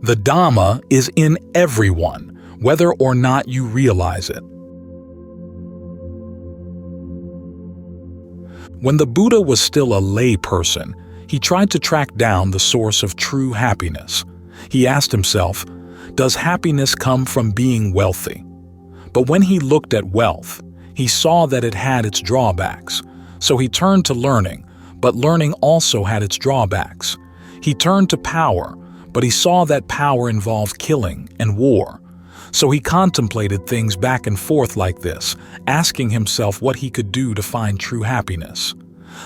The Dhamma is in everyone, whether or not you realize it. When the Buddha was still a lay person, he tried to track down the source of true happiness. He asked himself, does happiness come from being wealthy? But when he looked at wealth, he saw that it had its drawbacks. So he turned to learning, but learning also had its drawbacks. He turned to power, but he saw that power involved killing and war. So he contemplated things back and forth like this, asking himself what he could do to find true happiness.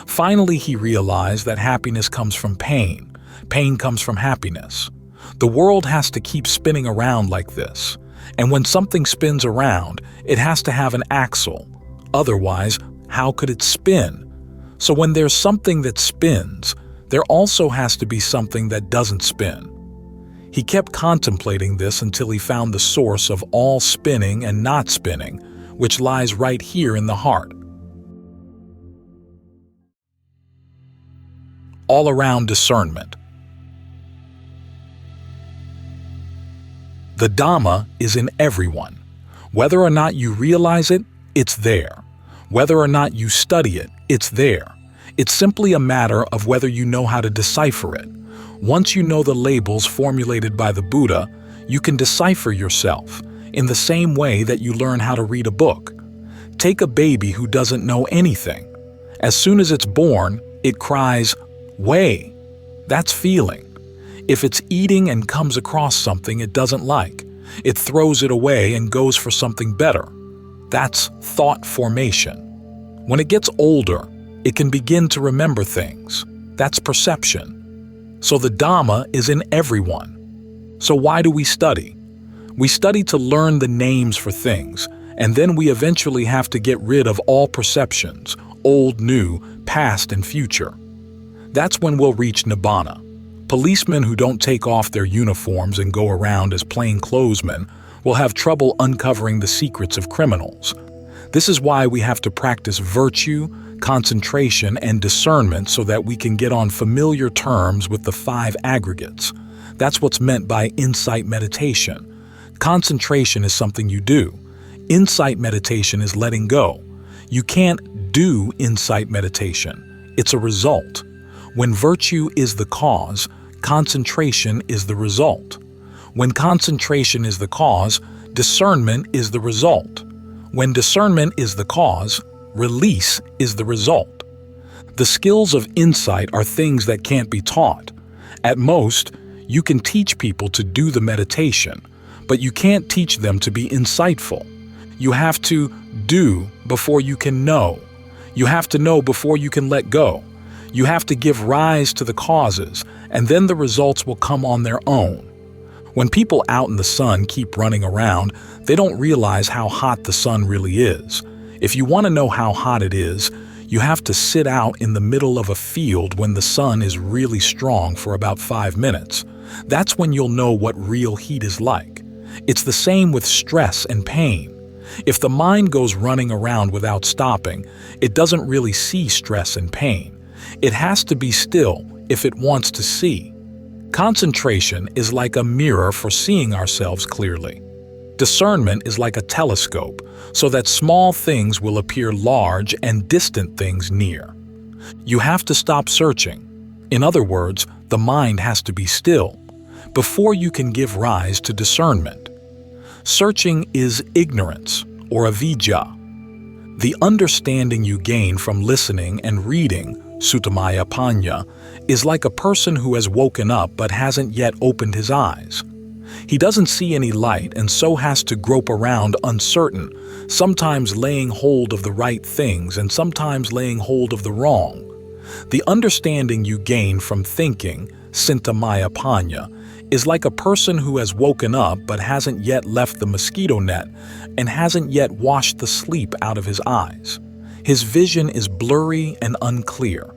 Finally, he realized that happiness comes from pain. Pain comes from happiness. The world has to keep spinning around like this. And when something spins around, it has to have an axle. Otherwise, how could it spin? So when there's something that spins, there also has to be something that doesn't spin. He kept contemplating this until he found the source of all spinning and not spinning, which lies right here in the heart. All-around discernment. The Dhamma is in everyone. Whether or not you realize it, it's there. Whether or not you study it, it's there. It's simply a matter of whether you know how to decipher it. Once you know the labels formulated by the Buddha, you can decipher yourself, in the same way that you learn how to read a book. Take a baby who doesn't know anything. As soon as it's born, it cries, "Way." That's feeling. If it's eating and comes across something it doesn't like, it throws it away and goes for something better. That's thought formation. When it gets older, it can begin to remember things. That's perception. So the Dhamma is in everyone. So why do we study? We study to learn the names for things, and then we eventually have to get rid of all perceptions, old, new, past, and future. That's when we'll reach Nibbana. Policemen who don't take off their uniforms and go around as plainclothesmen will have trouble uncovering the secrets of criminals. This is why we have to practice virtue, concentration, and discernment so that we can get on familiar terms with the 5 aggregates. That's what's meant by insight meditation. Concentration is something you do. Insight meditation is letting go. You can't do insight meditation. It's a result. When virtue is the cause, concentration is the result. When concentration is the cause, discernment is the result. When discernment is the cause, release is the result. The skills of insight are things that can't be taught. At most, you can teach people to do the meditation, but you can't teach them to be insightful. You have to do before you can know. You have to know before you can let go. You have to give rise to the causes, and then the results will come on their own. When people out in the sun keep running around, they don't realize how hot the sun really is. If you want to know how hot it is, you have to sit out in the middle of a field when the sun is really strong for about 5 minutes. That's when you'll know what real heat is like. It's the same with stress and pain. If the mind goes running around without stopping, it doesn't really see stress and pain. It has to be still if it wants to see. Concentration is like a mirror for seeing ourselves clearly. Discernment is like a telescope, so that small things will appear large and distant things near. You have to stop searching. In other words, the mind has to be still before you can give rise to discernment. Searching is ignorance, or avidya. The understanding you gain from listening and reading, Suttamaya Panya, is like a person who has woken up but hasn't yet opened his eyes. He doesn't see any light and so has to grope around uncertain, sometimes laying hold of the right things and sometimes laying hold of the wrong. The understanding you gain from thinking, Suttamaya Panya, is like a person who has woken up but hasn't yet left the mosquito net and hasn't yet washed the sleep out of his eyes. His vision is blurry and unclear.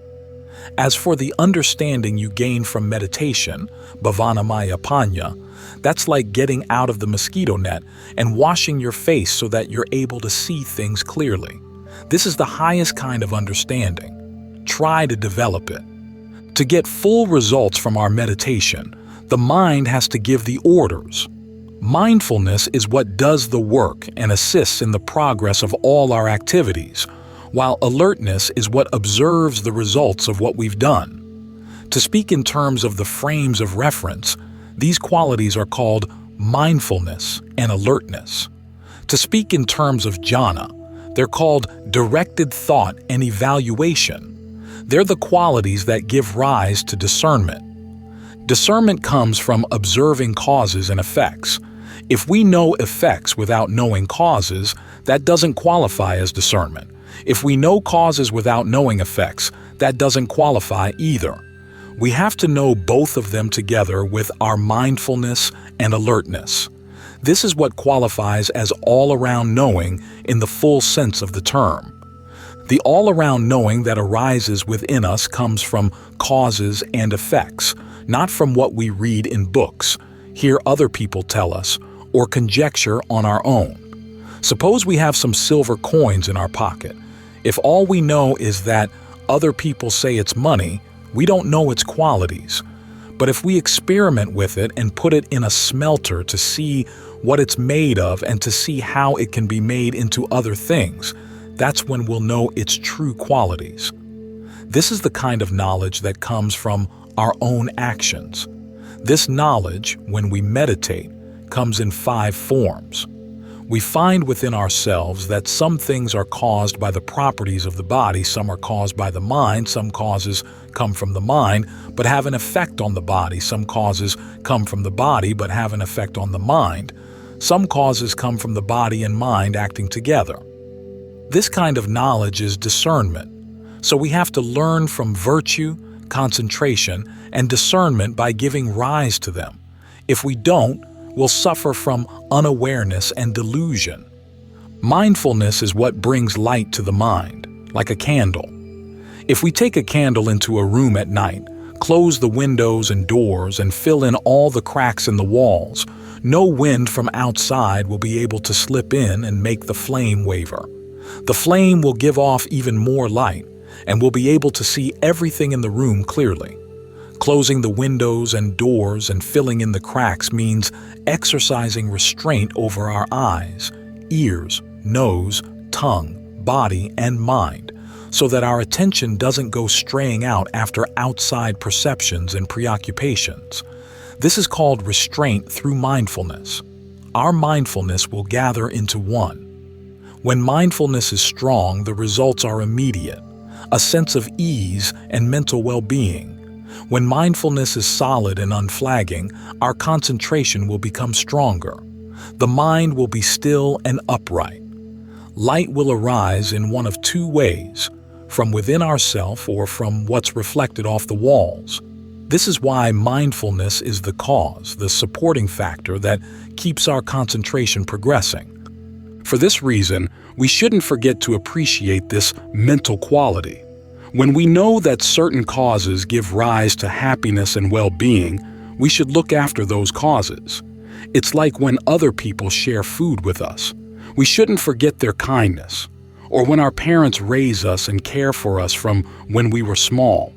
As for the understanding you gain from meditation, Bhavanamaya Panya, that's like getting out of the mosquito net and washing your face so that you're able to see things clearly. This is the highest kind of understanding. Try to develop it. To get full results from our meditation, The mind has to give the orders. Mindfulness is what does the work and assists in the progress of all our activities, while alertness is what observes the results of what we've done. To speak in terms of the frames of reference, these qualities are called mindfulness and alertness. To speak in terms of jhana, they're called directed thought and evaluation. They're the qualities that give rise to discernment. Discernment comes from observing causes and effects. If we know effects without knowing causes, that doesn't qualify as discernment. If we know causes without knowing effects, that doesn't qualify either. We have to know both of them together with our mindfulness and alertness. This is what qualifies as all-around knowing in the full sense of the term. The all-around knowing that arises within us comes from causes and effects, not from what we read in books, hear other people tell us, or conjecture on our own. Suppose we have some silver coins in our pocket. If all we know is that other people say it's money, we don't know its qualities. But if we experiment with it and put it in a smelter to see what it's made of and to see how it can be made into other things, that's when we'll know its true qualities. This is the kind of knowledge that comes from our own actions. This knowledge, when we meditate, comes in 5 forms. We find within ourselves that some things are caused by the properties of the body, some are caused by the mind, some causes come from the mind but have an effect on the body, some causes come from the body but have an effect on the mind, some causes come from the body and mind acting together. This kind of knowledge is discernment, so we have to learn from virtue, concentration, and discernment by giving rise to them. If we don't, we'll suffer from unawareness and delusion. Mindfulness is what brings light to the mind, like a candle. If we take a candle into a room at night, close the windows and doors, and fill in all the cracks in the walls, no wind from outside will be able to slip in and make the flame waver. The flame will give off even more light, and we'll be able to see everything in the room clearly. Closing the windows and doors and filling in the cracks means exercising restraint over our eyes, ears, nose, tongue, body, and mind, so that our attention doesn't go straying out after outside perceptions and preoccupations. This is called restraint through mindfulness. Our mindfulness will gather into one. When mindfulness is strong, the results are immediate, a sense of ease and mental well-being. When mindfulness is solid and unflagging, our concentration will become stronger. The mind will be still and upright. Light will arise in one of 2 ways, from within ourself or from what's reflected off the walls. This is why mindfulness is the cause, the supporting factor that keeps our concentration progressing. For this reason, we shouldn't forget to appreciate this mental quality. When we know that certain causes give rise to happiness and well-being, we should look after those causes. It's like when other people share food with us. We shouldn't forget their kindness. Or when our parents raise us and care for us from when we were small.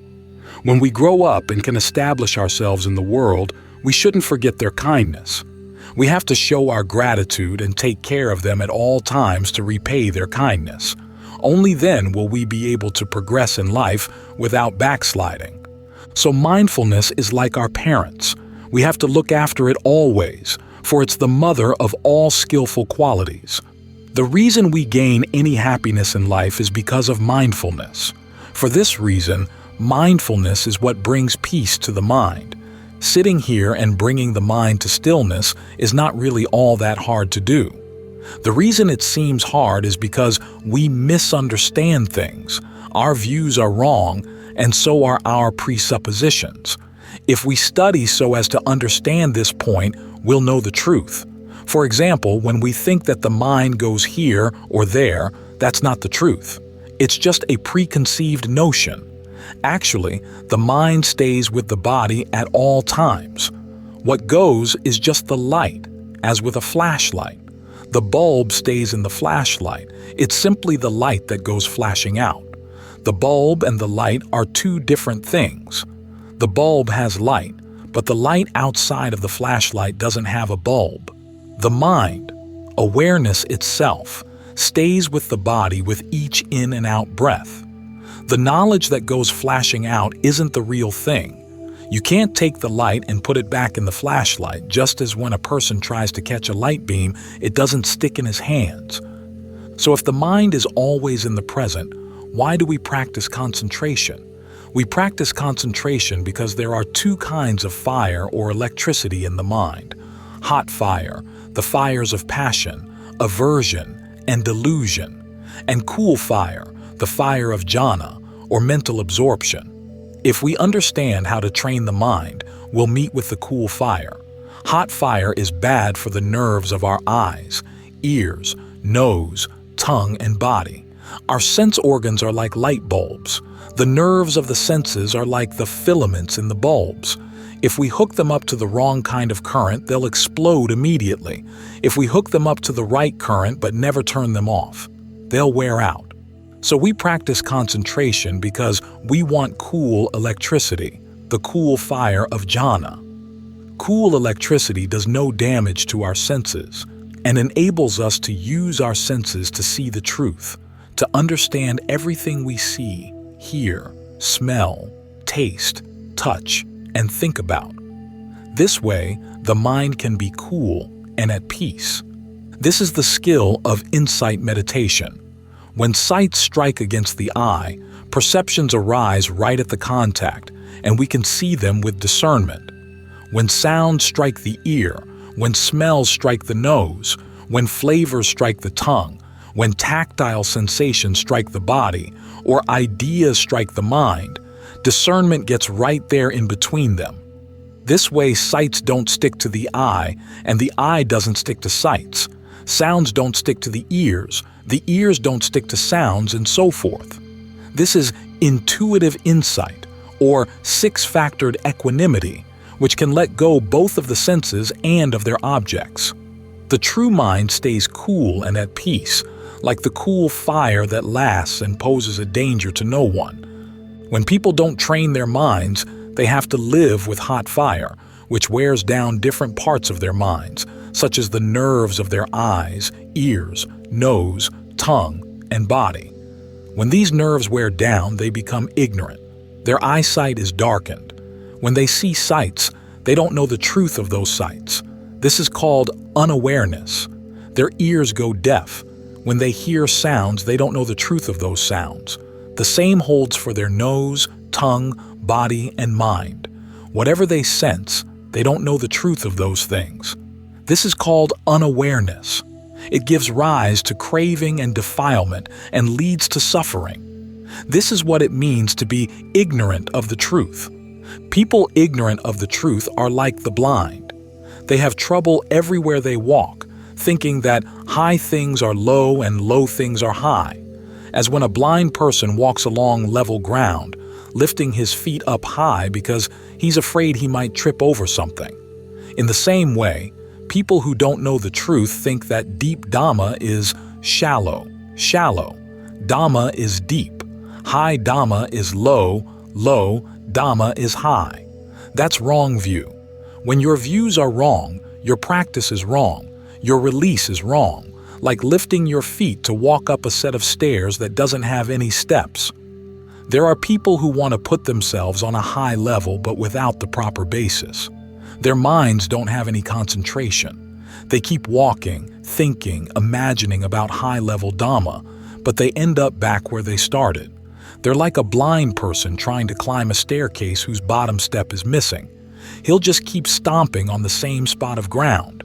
When we grow up and can establish ourselves in the world, we shouldn't forget their kindness. We have to show our gratitude and take care of them at all times to repay their kindness. Only then will we be able to progress in life without backsliding. So mindfulness is like our parents. We have to look after it always, for it's the mother of all skillful qualities. The reason we gain any happiness in life is because of mindfulness. For this reason, mindfulness is what brings peace to the mind. Sitting here and bringing the mind to stillness is not really all that hard to do. The reason it seems hard is because we misunderstand things. Our views are wrong, and so are our presuppositions. If we study so as to understand this point, we'll know the truth. For example, when we think that the mind goes here or there, that's not the truth. It's just a preconceived notion. Actually, the mind stays with the body at all times. What goes is just the light, as with a flashlight. The bulb stays in the flashlight. It's simply the light that goes flashing out. The bulb and the light are 2 different things. The bulb has light, But the light outside of the flashlight doesn't have a bulb. The mind, awareness itself, stays with the body with each in and out breath. The knowledge that goes flashing out isn't the real thing. You can't take the light and put it back in the flashlight, just as when a person tries to catch a light beam, it doesn't stick in his hands. So if the mind is always in the present, why do we practice concentration? We practice concentration because there are two kinds of fire or electricity in the mind. Hot fire, the fires of passion, aversion, and delusion, and cool fire, the fire of jhana, or mental absorption. If we understand how to train the mind, we'll meet with the cool fire. Hot fire is bad for the nerves of our eyes, ears, nose, tongue, and body. Our sense organs are like light bulbs. The nerves of the senses are like the filaments in the bulbs. If we hook them up to the wrong kind of current, they'll explode immediately. If we hook them up to the right current but never turn them off, they'll wear out. So we practice concentration because we want cool electricity, the cool fire of jhana. Cool electricity does no damage to our senses and enables us to use our senses to see the truth, to understand everything we see, hear, smell, taste, touch, and think about. This way, the mind can be cool and at peace. This is the skill of insight meditation. When sights strike against the eye, perceptions arise right at the contact, and we can see them with discernment. When sounds strike the ear, when smells strike the nose, when flavors strike the tongue, when tactile sensations strike the body, or ideas strike the mind, discernment gets right there in between them. This way, sights don't stick to the eye, and the eye doesn't stick to sights. Sounds don't stick to the ears don't stick to sounds, and so forth. This is intuitive insight, or six-factored equanimity, which can let go both of the senses and of their objects. The true mind stays cool and at peace, like the cool fire that lasts and poses a danger to no one. When people don't train their minds, they have to live with hot fire, which wears down different parts of their minds, such as the nerves of their eyes, ears, nose, tongue, and body. When these nerves wear down, they become ignorant. Their eyesight is darkened. When they see sights, they don't know the truth of those sights. This is called unawareness. Their ears go deaf. When they hear sounds, they don't know the truth of those sounds. The same holds for their nose, tongue, body, and mind. Whatever they sense, they don't know the truth of those things. This is called unawareness. It gives rise to craving and defilement and leads to suffering. This is what it means to be ignorant of the truth. People ignorant of the truth are like the blind. They have trouble everywhere they walk, thinking that high things are low and low things are high. As when a blind person walks along level ground, lifting his feet up high because he's afraid he might trip over something. In the same way, people who don't know the truth think that deep Dhamma is shallow. Dhamma is deep. High Dhamma is low Dhamma is high. That's wrong view. When your views are wrong, your practice is wrong. Your release is wrong, like lifting your feet to walk up a set of stairs that doesn't have any steps. There are people who want to put themselves on a high level but without the proper basis. Their minds don't have any concentration. They keep walking, thinking, imagining about high-level Dhamma, but they end up back where they started. They're like a blind person trying to climb a staircase whose bottom step is missing. He'll just keep stomping on the same spot of ground.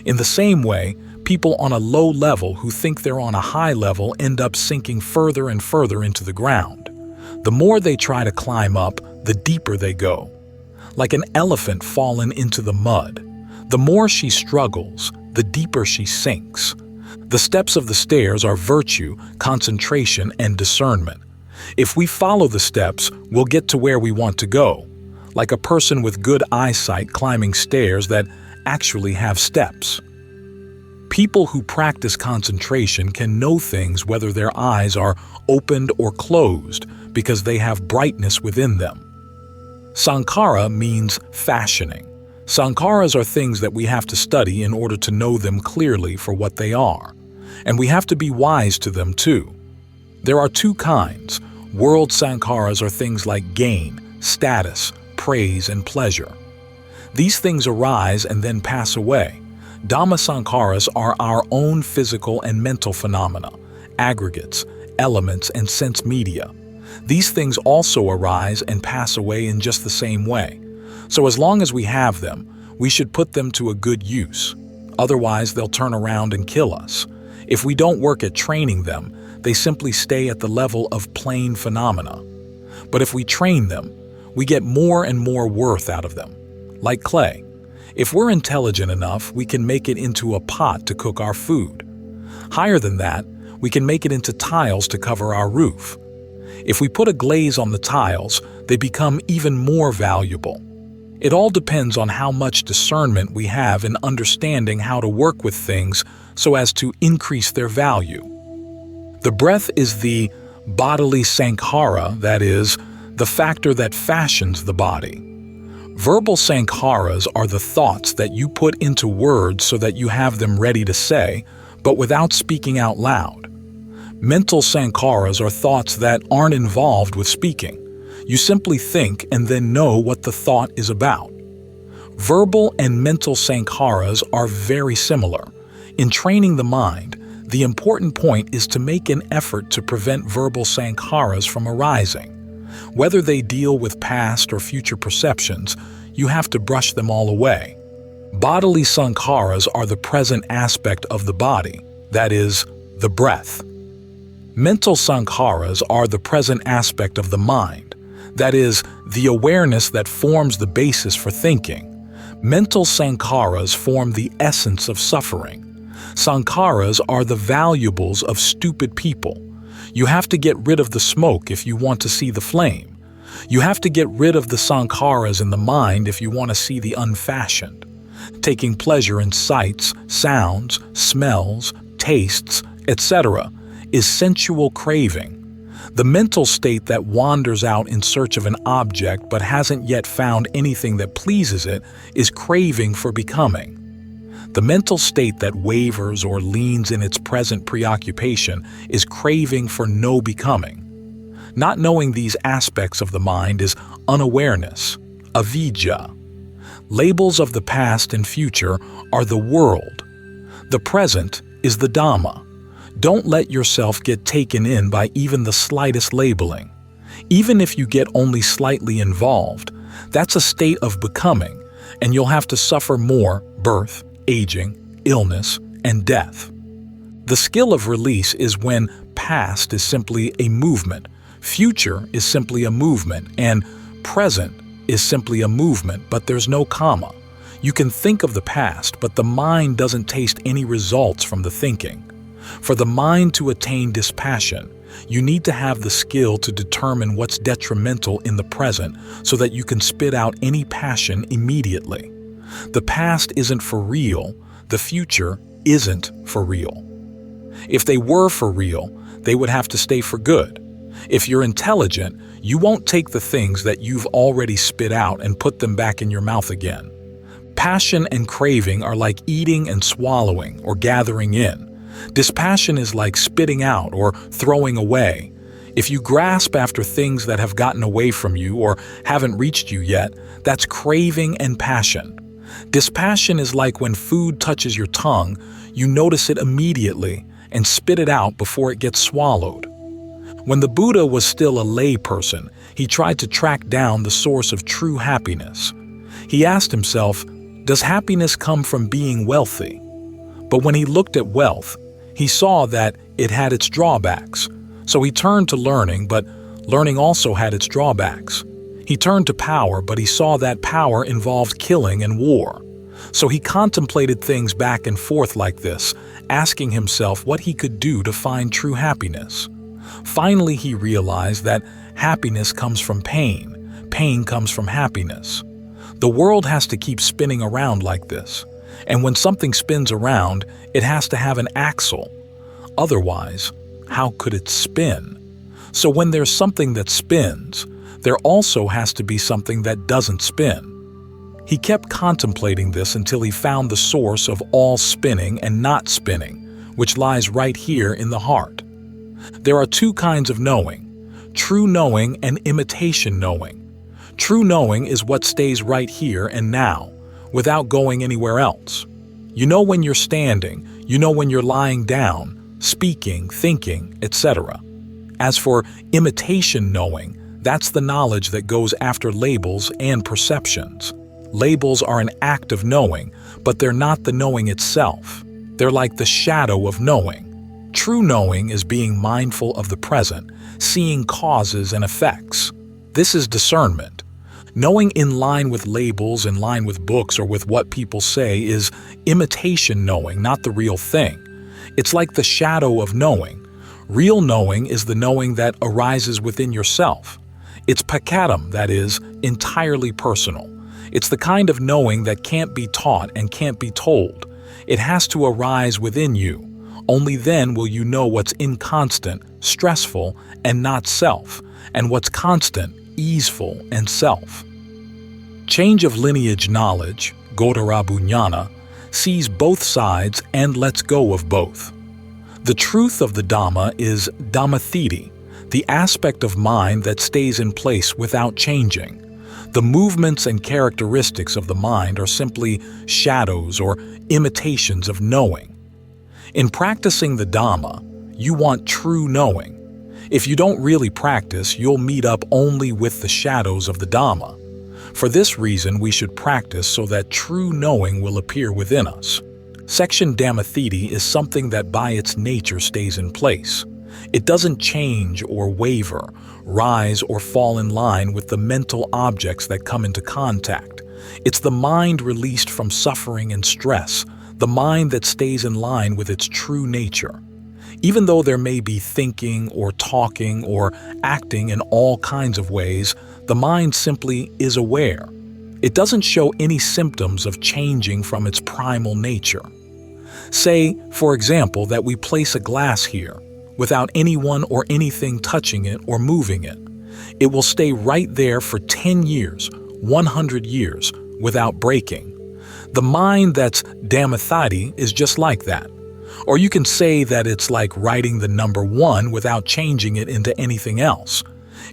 In the same way, people on a low level who think they're on a high level end up sinking further and further into the ground. The more they try to climb up, the deeper they go. Like an elephant fallen into the mud. The more she struggles, the deeper she sinks. The steps of the stairs are virtue, concentration, and discernment. If we follow the steps, we'll get to where we want to go, like a person with good eyesight climbing stairs that actually have steps. People who practice concentration can know things whether their eyes are opened or closed because they have brightness within them. Sankhara means fashioning. Sankharas are things that we have to study in order to know them clearly for what they are. And we have to be wise to them too. There are two kinds. World sankharas are things like gain, status, praise, and pleasure. These things arise and then pass away. Dhamma sankharas are our own physical and mental phenomena, aggregates, elements, and sense media. These things also arise and pass away in just the same way. So as long as we have them, we should put them to a good use. Otherwise, they'll turn around and kill us. If we don't work at training them, they simply stay at the level of plain phenomena. But if we train them, we get more and more worth out of them. Like clay. If we're intelligent enough, we can make it into a pot to cook our food. Higher than that, we can make it into tiles to cover our roof. If we put a glaze on the tiles, they become even more valuable. It all depends on how much discernment we have in understanding how to work with things so as to increase their value. The breath is the bodily sankhara, that is, the factor that fashions the body. Verbal sankharas are the thoughts that you put into words so that you have them ready to say, but without speaking out loud. Mental sankharas are thoughts that aren't involved with speaking. You simply think and then know what the thought is about. Verbal and mental sankharas are very similar. In training the mind, the important point is to make an effort to prevent verbal sankharas from arising. Whether they deal with past or future perceptions, you have to brush them all away. Bodily sankharas are the present aspect of the body, that is, the breath. Mental sankharas are the present aspect of the mind, that is, the awareness that forms the basis for thinking. Mental sankharas form the essence of suffering. Sankharas are the valuables of stupid people. You have to get rid of the smoke if you want to see the flame. You have to get rid of the sankharas in the mind if you want to see the unfashioned. Taking pleasure in sights, sounds, smells, tastes, etc. is sensual craving. The mental state that wanders out in search of an object but hasn't yet found anything that pleases it is craving for becoming. The mental state that wavers or leans in its present preoccupation is craving for no becoming. Not knowing these aspects of the mind is unawareness, avidya. Labels of the past and future are the world. The present is the Dhamma. Don't let yourself get taken in by even the slightest labeling. Even if you get only slightly involved, that's a state of becoming, and you'll have to suffer more birth, aging, illness, and death. The skill of release is when past is simply a movement, future is simply a movement, and present is simply a movement, but there's no comma. You can think of the past, but the mind doesn't taste any results from the thinking. For the mind to attain dispassion, you need to have the skill to determine what's detrimental in the present so that you can spit out any passion immediately. The past isn't for real, the future isn't for real. If they were for real, they would have to stay for good. If you're intelligent, you won't take the things that you've already spit out and put them back in your mouth again. Passion and craving are like eating and swallowing or gathering in. Dispassion is like spitting out or throwing away. If you grasp after things that have gotten away from you or haven't reached you yet, that's craving and passion. Dispassion is like when food touches your tongue, you notice it immediately and spit it out before it gets swallowed. When the Buddha was still a lay person, he tried to track down the source of true happiness. He asked himself, does happiness come from being wealthy? But when he looked at wealth, he saw that it had its drawbacks. So he turned to learning, but learning also had its drawbacks. He turned to power, but he saw that power involved killing and war. So he contemplated things back and forth like this, asking himself what he could do to find true happiness. Finally, he realized that happiness comes from pain. Pain comes from happiness. The world has to keep spinning around like this. And when something spins around, it has to have an axle. Otherwise, how could it spin? So when there's something that spins, there also has to be something that doesn't spin. He kept contemplating this until he found the source of all spinning and not spinning, which lies right here in the heart. There are two kinds of knowing: true knowing and imitation knowing. True knowing is what stays right here and now, without going anywhere else. You know when you're standing, you know when you're lying down, speaking, thinking, etc. As for imitation knowing, that's the knowledge that goes after labels and perceptions. Labels are an act of knowing, but they're not the knowing itself. They're like the shadow of knowing. True knowing is being mindful of the present, seeing causes and effects. This is discernment. Knowing in line with labels, in line with books, or with what people say is imitation knowing, not the real thing. It's like the shadow of knowing. Real knowing is the knowing that arises within yourself. It's pakatam, that is, entirely personal. It's the kind of knowing that can't be taught and can't be told. It has to arise within you. Only then will you know what's inconstant, stressful, and not self, and what's constant, easeful, and self. Change of lineage knowledge, Godarabunyana, sees both sides and lets go of both. The truth of the Dhamma is Dhammathiti, the aspect of mind that stays in place without changing. The movements and characteristics of the mind are simply shadows or imitations of knowing. In practicing the Dhamma, you want true knowing. If you don't really practice, you'll meet up only with the shadows of the Dhamma. For this reason, we should practice so that true knowing will appear within us. Section Dhammathiti is something that by its nature stays in place. It doesn't change or waver, rise or fall in line with the mental objects that come into contact. It's the mind released from suffering and stress, the mind that stays in line with its true nature. Even though there may be thinking or talking or acting in all kinds of ways, the mind simply is aware. It doesn't show any symptoms of changing from its primal nature. Say, for example, that we place a glass here, without anyone or anything touching it or moving it. It will stay right there for 10 years, 100 years, without breaking. The mind that's Dhammathiti is just like that. Or you can say that it's like writing the number 1 without changing it into anything else.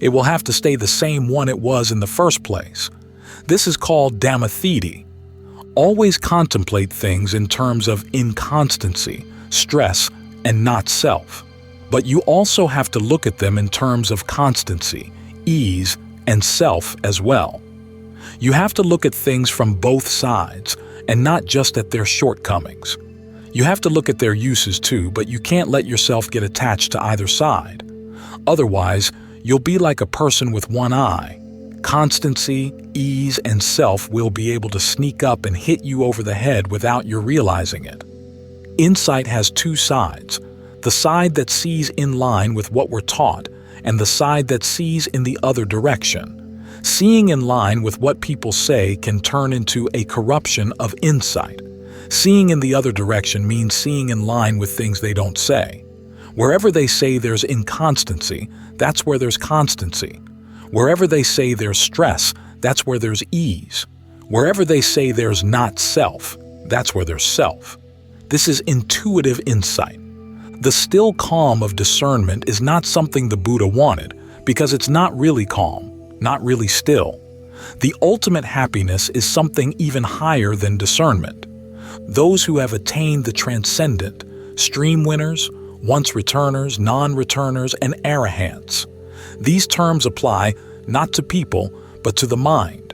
It will have to stay the same one it was in the first place. This is called Dhammathiti. Always contemplate things in terms of inconstancy, stress, and not self. But you also have to look at them in terms of constancy, ease, and self as well. You have to look at things from both sides, and not just at their shortcomings. You have to look at their uses too, but you can't let yourself get attached to either side. Otherwise, you'll be like a person with one eye. Constancy, ease, and self will be able to sneak up and hit you over the head without your realizing it. Insight has two sides: the side that sees in line with what we're taught, and the side that sees in the other direction. Seeing in line with what people say can turn into a corruption of insight. Seeing in the other direction means seeing in line with things they don't say. Wherever they say there's inconstancy, that's where there's constancy. Wherever they say there's stress, that's where there's ease. Wherever they say there's not self, that's where there's self. This is intuitive insight. The still calm of discernment is not something the Buddha wanted, because it's not really calm, not really still. The ultimate happiness is something even higher than discernment. Those who have attained the transcendent, stream winners, once returners, non-returners, and arahants. These terms apply not to people, but to the mind.